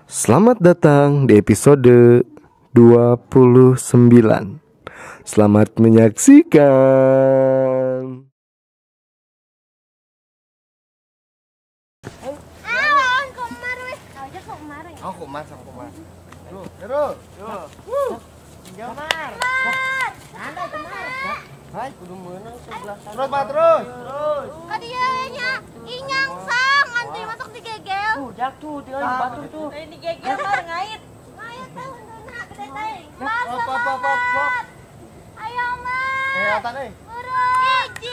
Selamat datang di episode 29. Selamat menyaksikan. Kumar. Terus. Jamar. Santai Kumar. Hai, kudu meunang sebelah sana. Terus. Kadianya inyang sang antri masuk digegel. Jak tuh, dia lagi batur tuh. Ini digegel mah ngait. Ngait teh unduna gede teh. Pop. Ayo mah. Kelihatan euy. Urut. 1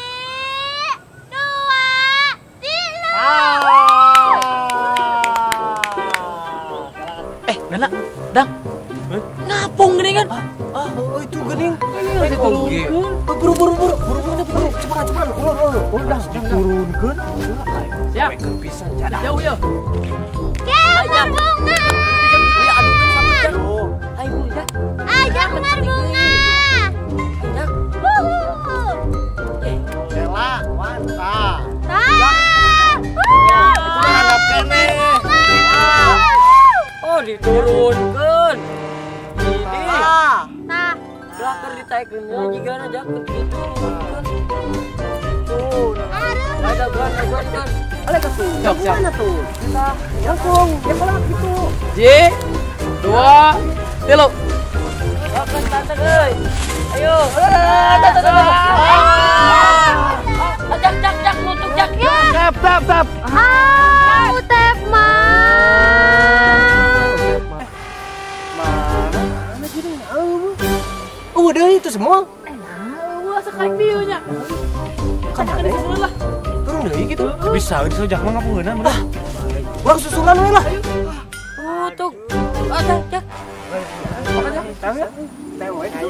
2 3. Nana, Dang. Ngapung gini kan? Itu gening. Buru. Cepat. Udah diturunkeun. Siap. Pisan Jauh ya. Kemar bunga. Ayo, Jak. Ajak kemar bunga. Ela, mantap. Harap kene. Oh, diturunkeun. Ini. Nah, Belakang ditaikeunnya jigana Jak diturunkeun. Tuh. Ada gua. Ale ka tuh. Mana tuh? Kita langsung ya pelak gitu. 2 3. Oke, tante euy. Ayo. Jak, nutuk Jak. Tap. Utep mah. Mana jadi udah itu semua. Wah, sekali view-nya. Kadang di sana lah. Turun deui gitu. Bisa disojak mah ngapungeunna bener. Ulang susulan we lah. Oh, tuh. Jak.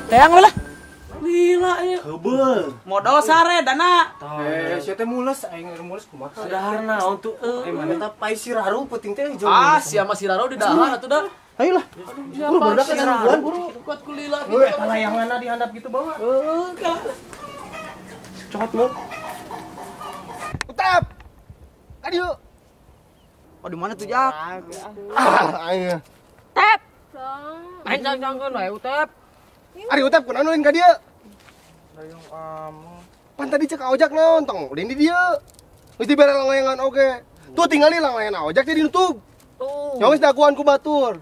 Teang we lah. Lila ya. Heubeuh. Modal sare dana. Sia teh mules aing mules kumaha. Sadarna untuk Mana teh pai siraru penting teh hijau. sia mah si Raro di dahar atuh dah. Ayolah. Buru barudak ka saruan buru. Kuat ku lila Euy, eta layanganna dihandap gitu bawa. Cepat mu. Utap. Adieu. Oh, di mana tuh Jak? Aing. Tep. Main jangkeun wae Utep. Ari Utap kunaon ulin ka dieu? Dayung pan tadi cek ojak naon tong ulin di dieu. Geus dibere langlayangan oge. Tuh tingali langlayangan ojak teh dinutup. Tuh. Nya geus daguan ku batur.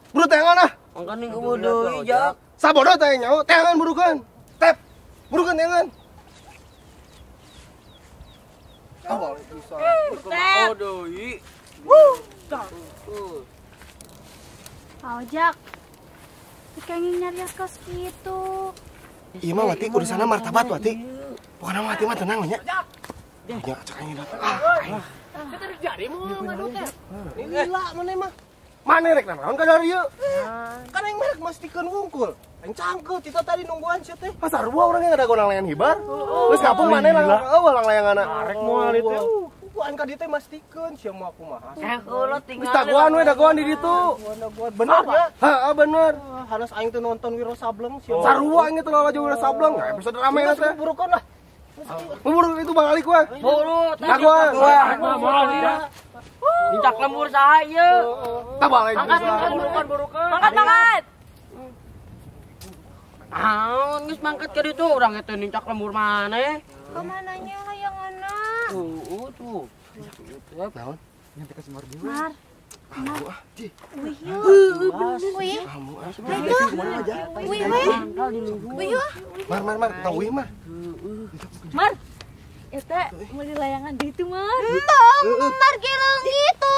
Buru teangan ah. Mangkani ku deui Jak. Sabodo teh nyaho, teangan burukeun. Tep. Burukeun teangan. Awal bisa. Oh deui. Ojak. Pengen nyari kos gitu. Iya mah mati urusana martabat mati. Bukan mati mah tenang nya. Ya cek aing datang. Kita jadi mau ngadu teh. Gila mana mah. Mana rek naon ka dari ieu? Kan aing merek mastikeun wungkul. Aing cangkeut kita tadi nungguan sia teh. Pasar dua urang yang ada gonang layan hibar. Geus kapung mana lang layanganna. Arek moal ditu. Ku aing ka dieu teh mastikeun sia mah kumaha. Ulah Geus tinggal. dagoan we dagoan di ditu. Bener nya? Heeh bener. Hanes aing teh nonton Wiro Sableng sia. Sarua aing teh lalajo Wiro Sableng. Episode rame teh. Burukeun lah. Buru itu balik we. Buru, Dagoan. Nincak lembur saha ieu? Tabal aing. Burukan. Mangkat. Geus mangkat ke ditu urang eta nincak lembur maneh. Kemananya layanganna? Tuh. Naon? Mar. Wih. Mar, tahu wih mah. Mar. Eta meuli layangan di itu, Mar. Tong, Mar geleng gitu.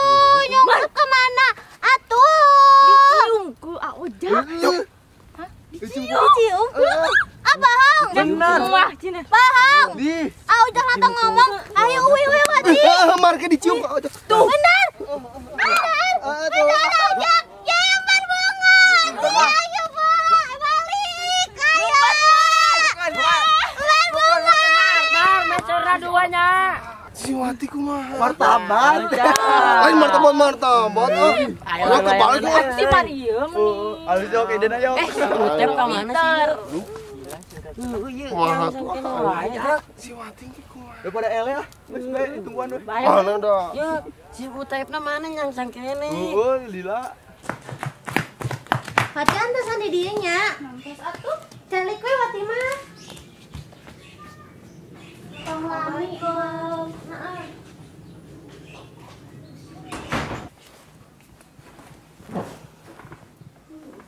Nyongkap ke mana? Atuh. Dicium ku Ojak. Hah? Dicium? Abang. Bener. Wah, cina. Paham. Di. Ojak nantang ngomong, ayo wih mati. Mar ke dicium ka ojak. Tuh. Bener. Bener Ojak. Jembar bunga. Ayo, Pak. Balik. Ayo. Ular bunga. Mar, mesra duanya. Si mati kumaha? Martabat. Lain martabat. Ayo kebalik gua. Si Maria meni. Alus jauh ide na yuk. Utep ka mana sih? Kumaha tuh? Si mati ki kumaha? Daripada ele ah. Geus bae tungguan we. Bae. Mana dah. Ya, si Utaipna mana yang sangkene? Eueuh, lila. Hatian teh di dieu nya. Mampus atuh. Celik we wati mah. Assalamualaikum. Heeh.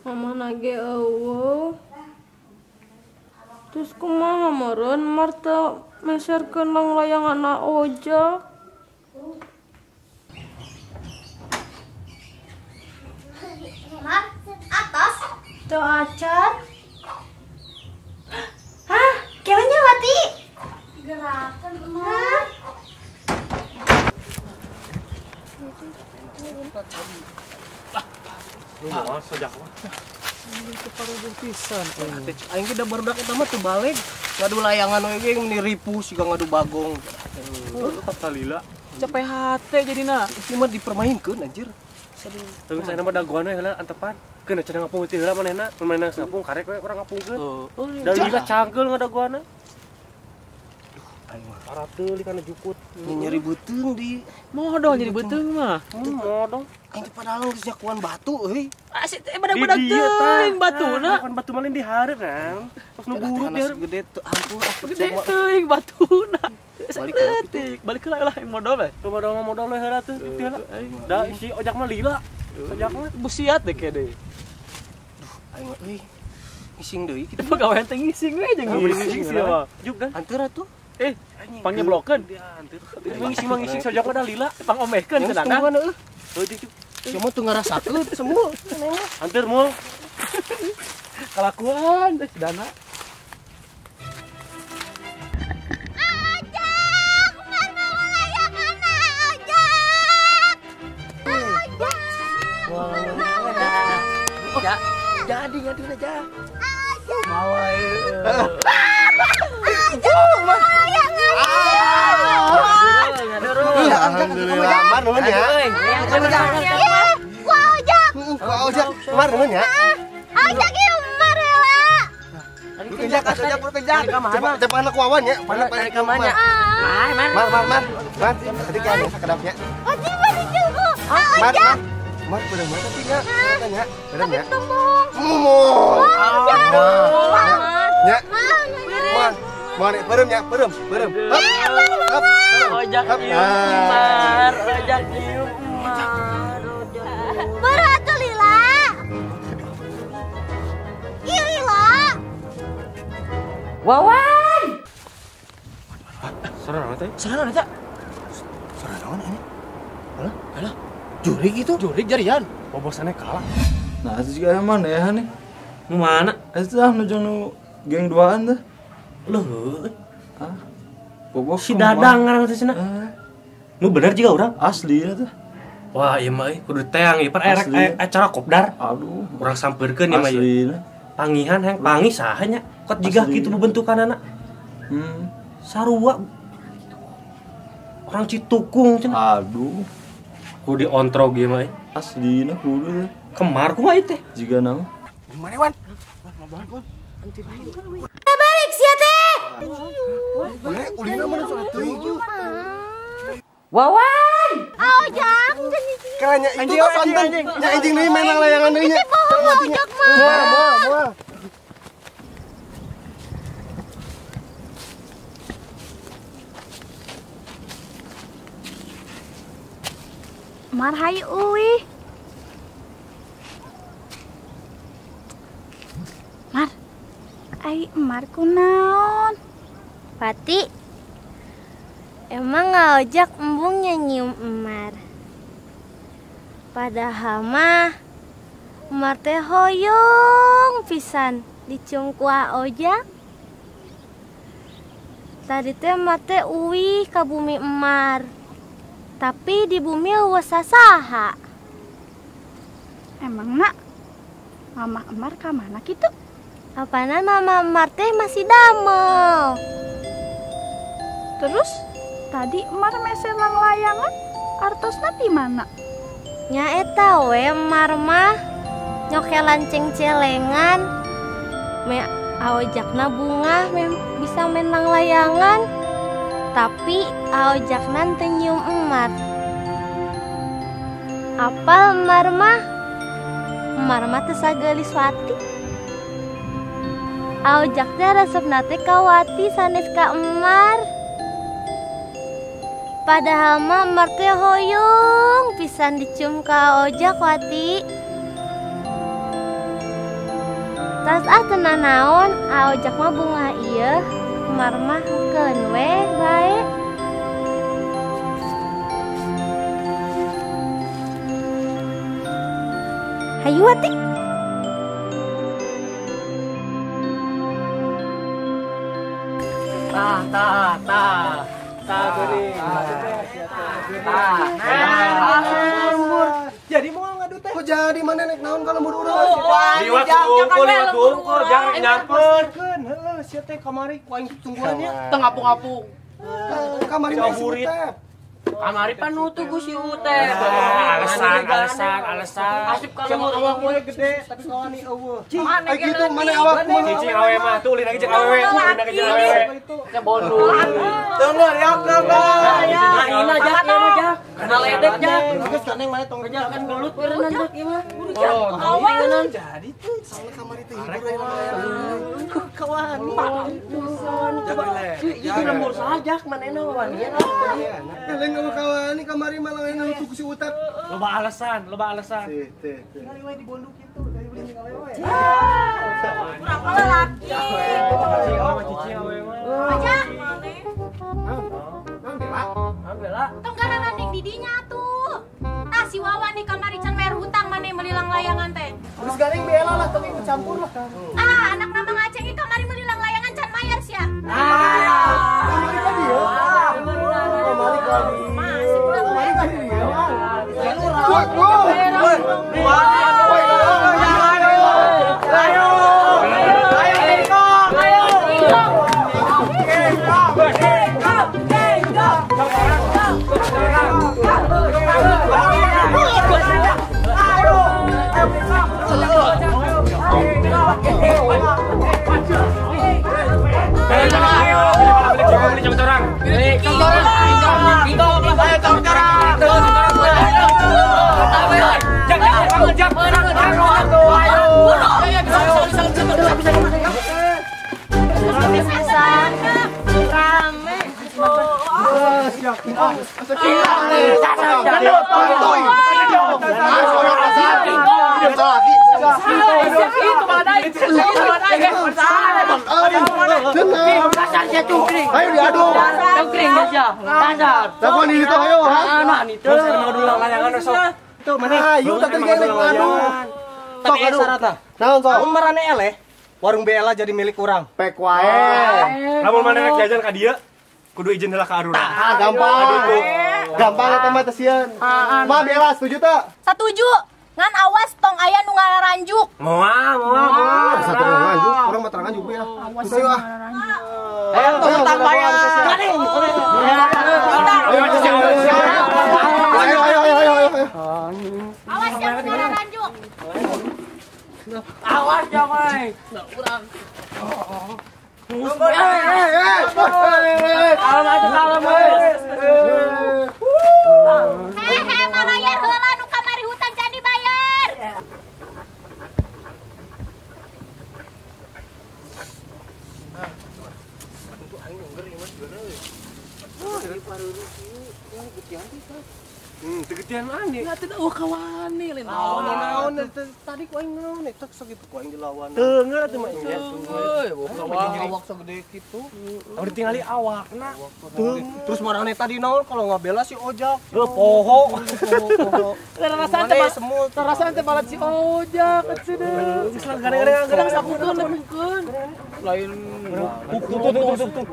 Mama nage eueuh. Terus kumaha meureun Marta meserkeun layangan ojak. Mar, atas. Teu acan. Hah, kewenya wati. Gerakan Hah? Lu mau sojak mah. Itu paruh pisan. Aing ge da barudak eta mah teu balik. Ngadu layangan we ge meni ripu siga ngadu bagong. Tetep kalila. Capek hate jadina. Itu mah dipermainkeun anjir. Terus saya nama daguan we heula antepan. Keun cenah ngapung teh heula manehna. Manehna ngapung karek we urang ngapungkeun. Da lila cangkeul ngadaguana. Aing mah parah teuing kana jukut. Nyeri beuteung di. Modal jadi beteung mah. Modong. Aing teh padahal geus jakuan batu euy. Asik teh badak-badak teuing batuna. Bukan batu malin di hareup kan. Pas nu buruk di hareup gede teu ampun Gede teuing batuna. Balik Balik ke lah yang modal we. Tuh modal we heula teh heula. Da si ojak mah lila. Ojak mah Busiat deh kede. aing euy. Ngising deui Kita pegawai teh ngising we jeung ngising siapa. Juk kan. Anteur atuh. Pangnya blokeun. Anteur. Ngising mah ngising si ojak mah da lila. Pangomehkeun cenah. Tungguan eueuh. Heuh juk. Cuma tuh ngarasakeun semua. Anteur mul. Kalakuan teh dana. Ya, jadi ngadu aja. Mau Alhamdulillah. Mar nuhun ya. Ku ojak. Mar nuhun ya. Ojak ieu Mar heula. Ojak ojak. Cepat anak wawan ya. Panak kamanya. Mar. Mar, tadi kan sakedapnya. Ojak bari jengku. Mar. Mar bener banget tapi nya. Katanya. Bener ya. Tembung. Ya. Mar. Mar, berem ya, berem. Hop. Ojak Umar, ojak Umar. Beratu lila. Ieu lila. Wawan. Sarana teh. Sana eta. Sarana naon ini? Alah. Jurig itu. Jurig jarian. Bobosannya kalah. Nah, itu juga emang ya nih. Nu mana? Itu ah nu jeung nu geng duaan teh. Leuh. Ah. Bobok Si Dadang ngaranna teh cenah. Nu bener juga urang. Asli ya teh. Wah, ieu mah kudu teang ieu erek Asli. acara kopdar. Aduh. Urang sampeurkeun ieu mah ieu. Asli. Pangihan hang pangi saha nya? Kot jiga Asli. kitu bentukanana. Sarua. Orang Citukung cenah. Aduh. Kudu diontrog ieu mah. Asli na kudu teh. Kemar kumaha ieu teh? Jiga naon? Gimana Wan? Balik sia teh. Boleh ulina mana soal teuing. Wawan. Ojak. Kalanya itu tuh santen. Nya anjing deui main layangan deui nya. Ojak mah. Moal. Mar hayu uwi. Mar. Ai Mar kunaon? Pati. Emang ngajak embung nyium Emar. Padahal mah Emar teh hoyong pisan dicium ku ojak. Tadi teh Emar teh uwi ka bumi Emar. Tapi di bumi eueuh sasaha. Emang nak Mama Emar ka mana kitu? Apana Mama Emar teh masih damel. Terus tadi Emar meselang layangan artosna di mana? Nya eta we Emar mah nyokelan ceng-celengan. Me aojakna bunga bisa menang layangan. Tapi aojakna teu nyium Emar. Apal Emar mah? Emar mah teu sageulis Wati. Aojak teh resepna teh ka Wati sanes ka Emar. Padahal mah Emar teh hoyong pisan dicium ka Aojak Wati. Tas tenang naon, Aojak mah bunga ieu, Emar mah heukeun we bae. Hayu Wati. Jadi mau ngadu teh. Kok jadi mana nek naon kalau lembur urang? Liwat tungkul, jangan nyamper. Heeh, sia teh kamari ku aing tungguannya. Teu ngapung-ngapung. Kamari Caburit. teh. Kamari panutu ku si Utep. Alasan. Asip kalau awak Awak gede tapi kawani eueuh. Ay gitu mana awak cicing awe mah tuh ulin lagi jeung awewe, ulin lagi jeung awewe. Nya bodoh. Tunggu ya, Nah, ini aja aja. Kana ledek aja. Geus kaneng mana tong Kerja kan gelut berenang aja ieu mah. awal jadi tuh salah kamari teh hibur kawani. Coba itu lembur saja manehna wanian. Lain kalau kawani kamari malah lain untuk si Utep. Loba alasan. Teh. Kali we dibondok kitu dari beli kali we. Kurang lelaki. Cicing awe mah. Aja. Alhamdulillah. Tong garangan ding didinya tuh. Tah si Wawan di kamari can bayar hutang maneh melilang layangan teh. Terus garing bela lah tapi ikut campur lah. Ah, anak nama ngaceng di kamari melilang layangan can mayar sia. Kamari ka dia. Kamari ka dia. Masih kurang Kamari ka dia. Ayo diadu. Cengkring aja. Dasar. Telepon ini tuh ayo. Anak itu mau dulang layangan sok. Tuh mana ayo tak terjadi adu. Tapi syaratna. Naon sok? Mun marane eleh, warung BLA jadi milik urang. Pek wae. Lamun mana rek jajan ka dieu, kudu izin heula ka arura. Gampang. Gampang eta mah teh sieun. Mah bela setuju teh? Setuju. Ngan awas tong aya nu ngaranjuk. Moal. Satu orang lanjut, orang mah terangan juga ya. Ayo ah. Ayo tong bayar. Ayo. Awas yang nu ngaranjuk. Awas jangan. Hehe, malayar heula nu kamari hutang can dibayar. Tegetian mandi. Ya teh kawani lain. Naon tadi ku aing naon eta sakitu ku aing dilawan. Teungeur atuh mah. Awak segede kitu. Udah tinggali awakna. Terus marane tadi naon kalau ngabela si Ojak. Poho. Rasaan teh semut. Rasaan teh balat si Ojak cenah. Geus gadang-gadang sapukeun lemkeun. Lain tuh.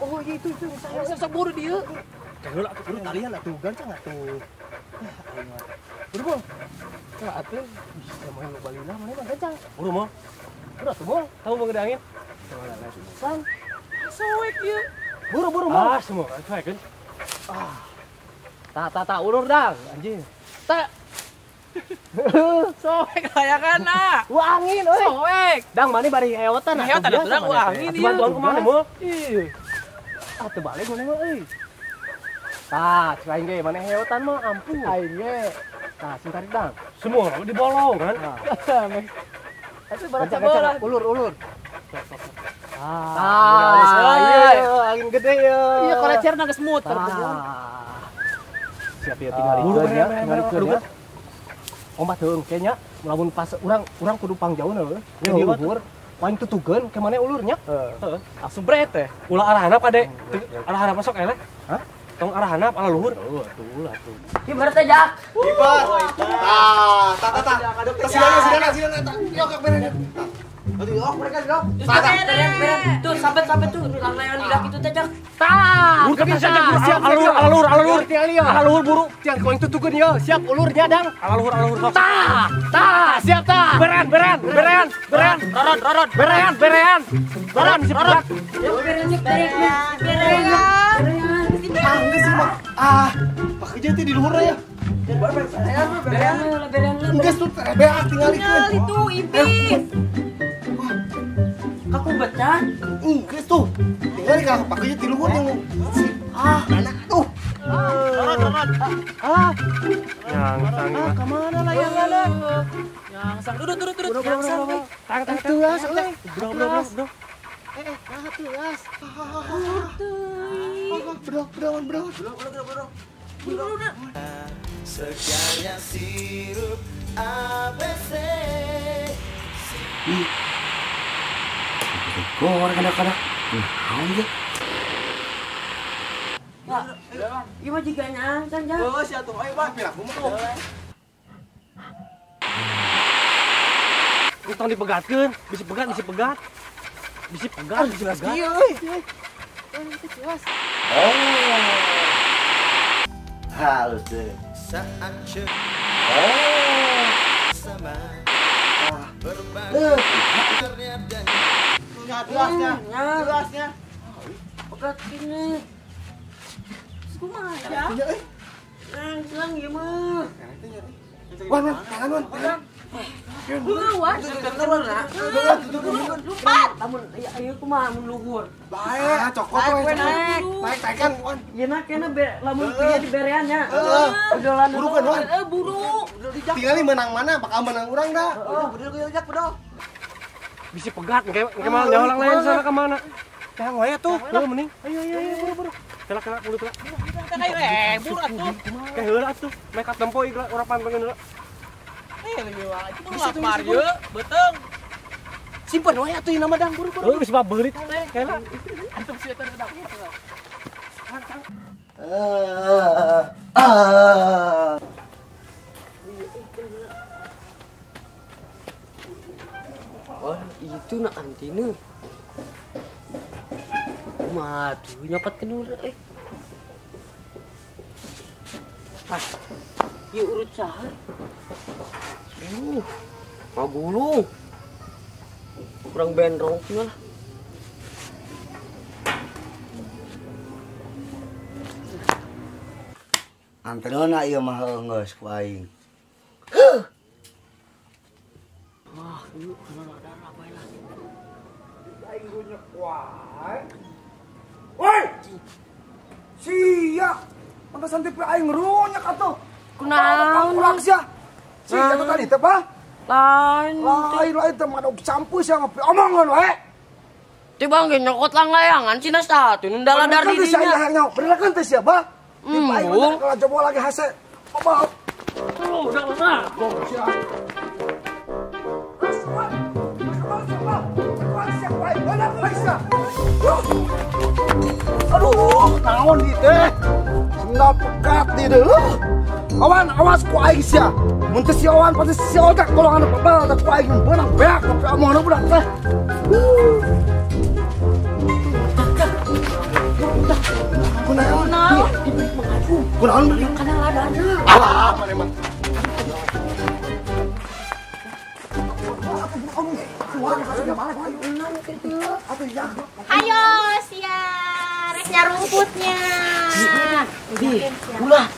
Oh itu saya saburu dia. Kayak lu talian atuh gancang atuh. Buru bol. Nah atuh bisa main lu balina mana mah gancang. Buru mah. Buru atuh mah. Tahu mau gedangin? San. Soek dia. Buru mah. Semua kan kan. Tak ulur dang anjing. Tak. Soek layangan na. Angin euy. Soek. Dang mani bari heotan Heotan atuh dang angin dia. Bantuan ku mana mah? Ih. Atuh balik mana mah euy. Tah, selain ge mana heotan mah ampun. Aing ge. Tah, singkat dang. Semua di bolong kan. Tapi barat sabar. Ulur. Iya, angin gede ya. Iya, kolecerna geus muter. Siap ya tinggal ikeun ya, tinggal ikeun ya. Omat heung kayaknya lamun pas urang kudu pangjauh heuh. Jadi luhur. Paling tutugeun ke mana ulurnya? Heeh. Langsung bret teh. Ulah arah handap kade. Arah handap masuk eleh. Hah? Tong arah handap ala luhur. Ulah tuh. Ibarat teh Jak. Ibar. Sidana. Yo kak berenya. Aduh, yo mereka dok. Beren. Tuh, sampai tuh layan lidah itu teh Jak. Tah. Ulur saja siap. Alur. Ala luhur buru. Tiang koing tutugeun ye. Siap ulurnya dang. Ala luhur sok. Tah, siap tah. Beren. Rorot. Beren. Si perak. Beren. Geus mah. Pak kerja teh di luhur ya. Beren. Geus tuh beak tinggal ikeun. Itu ipis. Kaku baca. Geus tuh. Tinggal ka Pak kerja di luhur yang anak tuh. Rorot. Yang sang kemana layanganna? Yang sang duduk. Yang sang. Tang tuas euy. Bro. Tuas. Bro. Segalanya sirup ABC. Goreng kadang-kadang. Aja. Pak, ieu mah jiganya kan Jak. Heuh, sia tuh. Ayo, Pak, pilak kumaha. Utang dipegatkeun, bisi pegat. Jelas kieu euy. Halus deh. Saat sama berbagi ternyata Gelasnya. Pegat ini. Kumaha ya? Lang ieu mah. Wan, tangan. Lupa. Lamun ieu kumaha mun luhur. Bae, cokot we. Naik tekan, Wan. Yeuna kena lamun pieu di berean nya. Udolan Burukeun, Wan. Buru. Tinggali menang mana, bakal menang urang dah. Bedol. Bisi pegat, engke mah nyawa orang lain sana ka mana? Teh we tuh, mending. Ayo, buru. Kelak, buru. Buru atuh. Ke heula atuh, make tempo ieu urang pantengkeun heula. Itu lapar ye, beteung. Simpen we atuh ieu nama dang, buru. Geus babeurit teh, kelak. Antum sieun teh udah. Oh, itu nak antina. Matu nyopat kenur Yuk urut saha. Magulung. Kurang benrong lah. Antenna ieu mah geus ku aing. Wah, yuk kana darah bae lah. Aing gunyak wae. Woi! Sia. Pantesan tipe aing runyak atuh. Kunaon? Kurang sia. Sia teh tadi teh, Pak. Lain Teh mah campur sia ngopi omongan wae. Tiba nge nyokot lang layangan cina satu nundala dari dirinya. Bener kan teh sia, Pak? Tipe aing kalau coba lagi hase. Apa? Udah lah. Aduh, naon di teh? Senda pegat di deh. Awan, awas ku aing sia. Mun teh si awan pasti si otak golongan pebal teh ku aing beunang beak tapi omongan budak teh. Kunaon? Kunaon? Kana ladana. Ah, mana emang? Ayo, sia. Resnya rumputnya. Ulah.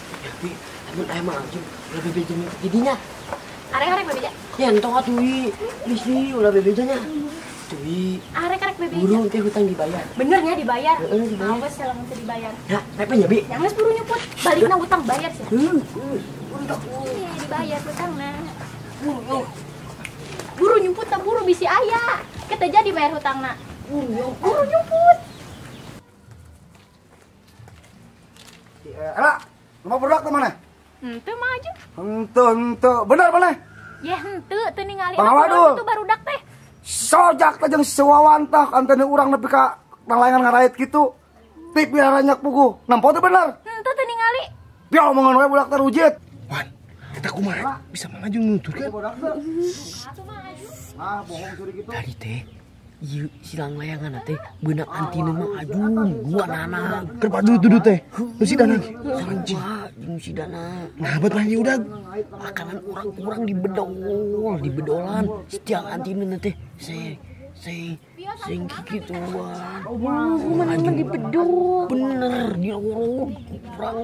Amun aya mah anjing, ulah bebeja jadinya. Arek-arek bebeja. Ya entong atuh ih. Bisi ulah bebejanya. Cuy, Arek bebe. buru teh hutang dibayar. Benernya dibayar. Dibayar. Awas salah nanti dibayar. Ya, repenya Bi. Yang geus buru nyuput, balikna hutang bayar sih. Dibayar hutangna. Buru nyumput tak buru bisi aya. Kita jadi bayar hutangna. Buru nyumput. Ela, rumah budak tuh mana? Henteu mah aja. Henteu, bener. Ya henteu teu ningali Pangawadul. itu barudak teh. Sojak teh jeung sewawan tah antene urang nepi ka nalayangan ngarait kitu. Ti piaranyak puguh. Nampo teh bener. Henteu teu ningali. Dia omongan we budak teh rujit. Wan, kita kumaha bisa Mang Ajung nutur kan? Atuh mah aju. Ah, bohong curi gitu. Tadi teh ieu silang layangan teh beunang antina Mang Ajung, gua nana. Keur padu teh. Nu si Dana ge. Sarua jeung si Dana. Nah, bet mah ieu udah. Makanan orang dibedolan. Setiap antina teh sing kikituan. Mana dibedul. Bener dia urang.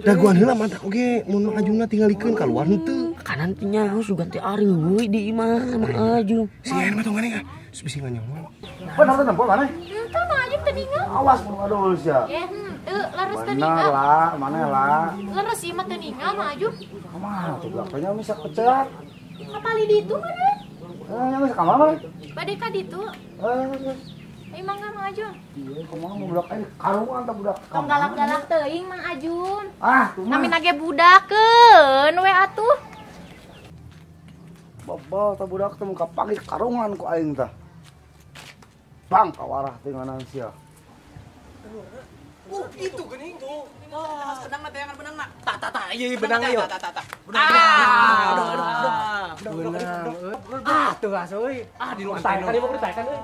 Daguan heula mantak oge mun Mang Ajungna tinggalikeun kaluar henteu. Kanan teh nyaho sugan teh ari heuy di imah Mang Ajung. Si Ayen mah tong ngane bisi nganyong. Bener teh nampo mana? Henteu mah aju teu ningali. Awas mun adol sia. Ya henteu laras teu Bener ningali. lah, mana lah. Laras ieu mah teu ningali mah aju. Kumaha tuh budaknya bisa pecerat. Kapali ditu mana? Nya bisa kamar mana? Bade ka ditu. Ai mangga Mang Ajun. Iya, kumaha budak aing karungan teh budak. Tong galak-galak teuing Mang Ajun. Ah, tuh mah. Namina ge budakeun we atuh. Babal teh budak teh muka pagi karungan ku aing teh. Bang kawarah teh nganan sia. Itu geuning tuh. Benang mah tayangan benang nak. Ieu benang ieu. Ah, tuh asuy. Ah, di rumah saya kan dia mau ditayakan euy.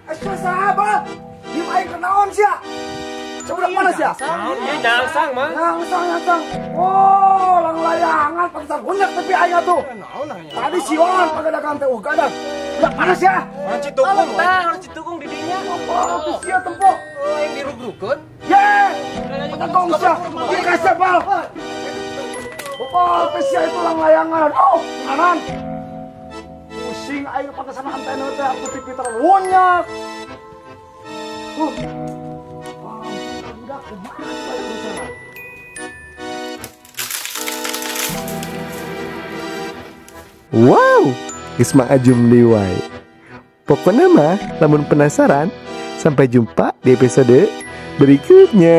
Asuh sahabat. Dieu aing kenaon sia? Coba mana sia? Ieu nyangsang mah. Yang. Oh, lang layangan pasar hunyak tapi aing atuh. Tadi sion pagadakan teh gadag. Udah panas ya? Orang Citukung tah, orang Citukung di dinya. Oh, sia tempo. Oh, yang dirug-rukeun. Ye! Potong sia. Ieu kasih bal. Bopal teh sia itu lang layangan. Oh, kanan. Pusing aing pakai sana antena teh aku TV terwunyak. Udah kemana balik di sana? Wow, geus Mang Ajum liwai. Pokoknya mah, lamun penasaran, sampai jumpa di episode berikutnya.